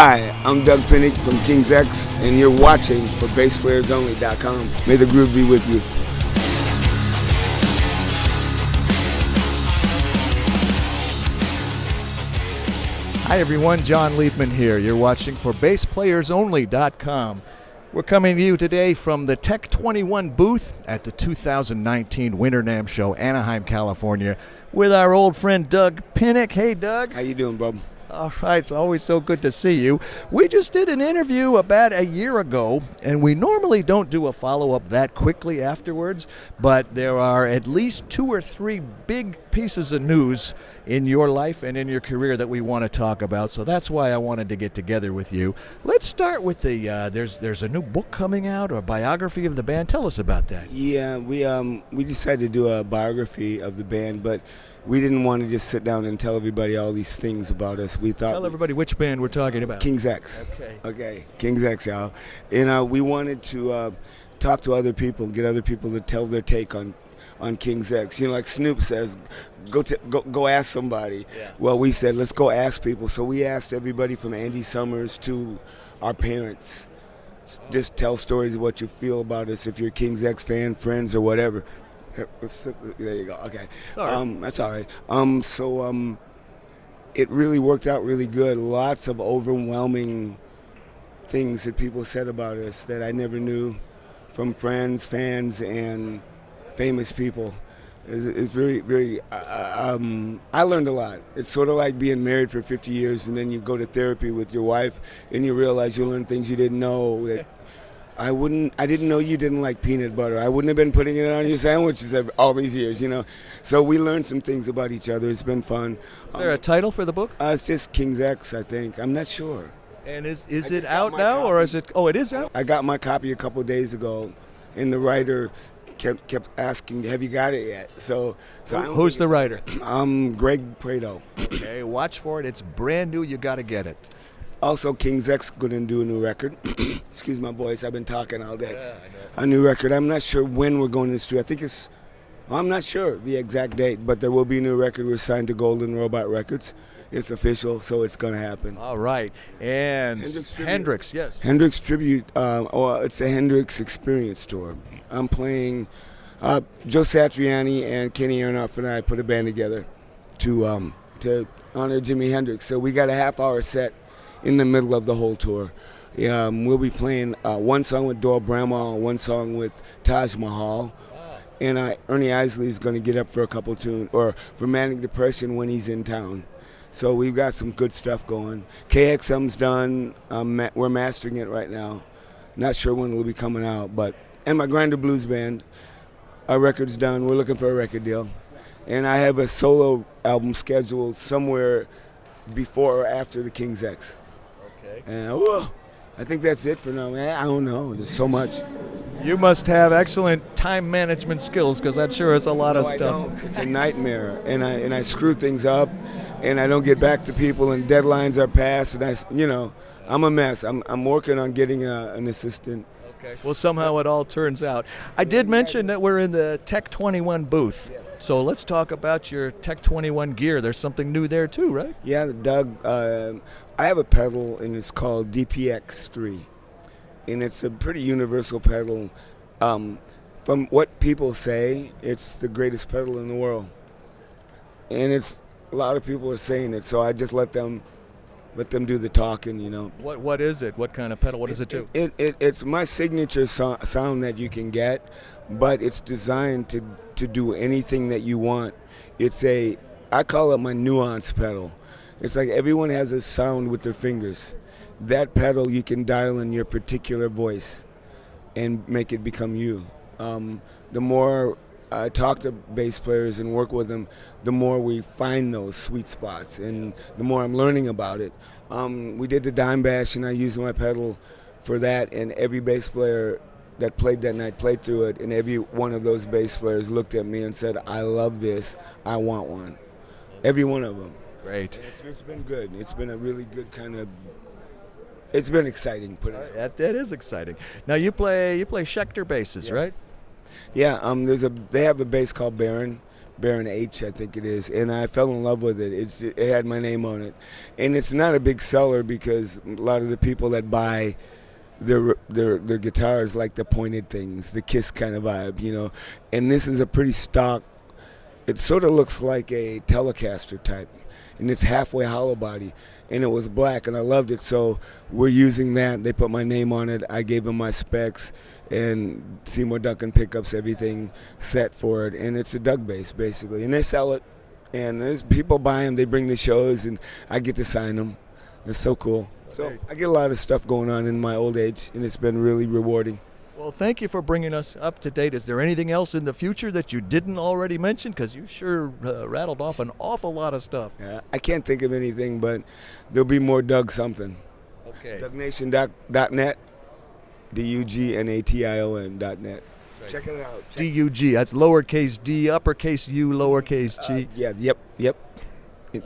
Hi, I'm Doug Pinnick from King's X, and you're watching for BassPlayersOnly.com. May the groove be with you. Hi everyone, John Liebman here. You're watching for BassPlayersOnly.com. We're coming to you today from the Tech 21 booth at the 2019 Winter NAMM Show, Anaheim, California, with our old friend Doug Pinnick. Hey, Doug. How you doing, bro? All right, it's always so good to see you. We just did an interview about a year ago, and we normally don't do a follow-up that quickly afterwards, but there are at least 2 or 3 big pieces of news in your life and in your career that we want to talk about, so that's why I wanted to get together with you. Let's start with the, there's a new book coming out, or a biography of the band. Tell us about that. Yeah, we decided to do a biography of the band, but we didn't want to just sit down and tell everybody all these things about us. We thought Tell everybody which band we're talking about. King's X. Okay. King's X, y'all. And we wanted to talk to other people, get other people to tell their take on King's X. You know, like Snoop says, go ask somebody. Yeah. Well, we said, let's go ask people. So we asked everybody from Andy Summers to our parents. Just tell stories of what you feel about us, if you're a King's X fan, friends, or whatever. There you go. Okay. Sorry. That's all right. So it really worked out really good. Lots of overwhelming things that people said about us that I never knew from friends, fans, and famous people. It's very, very. I learned a lot. It's sort of like being married for 50 years, and then you go to therapy with your wife, and you realize you learn things you didn't know. That I didn't know you didn't like peanut butter. I wouldn't have been putting it on your sandwiches all these years, you know. So we learned some things about each other. It's been fun. Is there a title for the book? It's just King's X, I think. I'm not sure. And is it out now, or is it? Oh, it is out. I got my copy a couple of days ago, and the writer kept asking, "Have you got it yet?" So Who's the writer? Greg Prado. Okay, watch for it. It's brand new. You got to get it. Also, King's X going to do a new record. Excuse my voice. I've been talking all day. Yeah, I know. A new record. I'm not sure when we're going to the studio. I think I'm not sure the exact date, but there will be a new record. We're signed to Golden Robot Records. It's official, so it's going to happen. All right. And Hendrix, yes. Hendrix Tribute, it's the Hendrix Experience Tour. I'm playing, Joe Satriani and Kenny Aronoff and I put a band together to honor Jimi Hendrix. So we got a half-hour set in the middle of the whole tour. We'll be playing one song with Doyle Bramwell, one song with Taj Mahal. Wow. And Ernie Isley is going to get up for a couple tunes, or for Manic Depression when he's in town. So we've got some good stuff going. KXM's done. We're mastering it right now. Not sure when it'll be coming out, and my Grinder Blues band, our record's done. We're looking for a record deal. And I have a solo album scheduled somewhere before or after the King's X. Okay. And I think that's it for now, man. I don't know. There's so much. You must have excellent time management skills, because that sure is a lot of I stuff. don't. It's a nightmare, and I screw things up, and I don't get back to people, and deadlines are passed, and I'm a mess. I'm working on getting an assistant. Okay. Well, somehow it all turns out. I did mention that we're in the Tech 21 booth. Yes. So let's talk about your Tech 21 gear. There's something new there too, right? Yeah, Doug. I have a pedal, and it's called DPX3, and it's a pretty universal pedal. From what people say, it's the greatest pedal in the world, and a lot of people are saying it. So I just let them do the talking, you know. What is it? What kind of pedal? What does it do? It's my signature sound that you can get, but it's designed to do anything that you want. I call it my nuance pedal. It's like everyone has a sound with their fingers. That pedal you can dial in your particular voice and make it become you. The more I talk to bass players and work with them, the more we find those sweet spots, and the more I'm learning about it. We did the Dime Bash, and I used my pedal for that, and every bass player that played that night played through it, and every one of those bass players looked at me and said, "I love this, I want one." Every one of them. Great. It's been good. It's been a really good it's been exciting. That is exciting. Now you play Schecter basses, Yes. right? Yeah, they have a bass called Baron. Baron H, I think it is, and I fell in love with it. It had my name on it, and it's not a big seller because a lot of the people that buy their guitars like the pointed things, the Kiss kind of vibe, you know. And this is a pretty stock. It sort of looks like a Telecaster type, and it's halfway hollow body, and it was black, and I loved it. So we're using that. They put my name on it. I gave them my specs, and Seymour Duncan pickups, everything set for it, and it's a Doug bass basically, and they sell it, and there's people buy them. They bring the shows, and I get to sign them. It's so cool. So I get a lot of stuff going on in my old age, and it's been really rewarding. Well, thank you for bringing us up to date. Is there anything else in the future that you didn't already mention? Because you sure rattled off an awful lot of stuff. Yeah, I can't think of anything, but there'll be more Doug something. Okay. DUGNation.net, DUGNATION.net. Right. Check it out. dUg. That's lowercase d, uppercase u, lowercase g. Yep.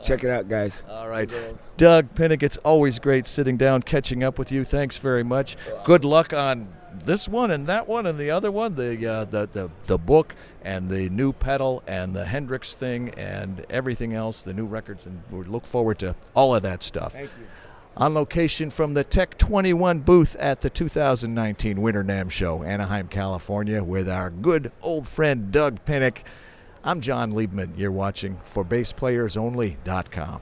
Check it out, guys. All right. Doug Pinnick, it's always great sitting down, catching up with you. Thanks very much. Good luck on this one and that one and the other one, the book and the new pedal and the Hendrix thing and everything else, the new records, and we look forward to all of that stuff. Thank you. On location from the Tech 21 booth at the 2019 Winter NAMM Show, Anaheim, California, with our good old friend Doug Pinnick. I'm John Liebman. You're watching for BassPlayersOnly.com.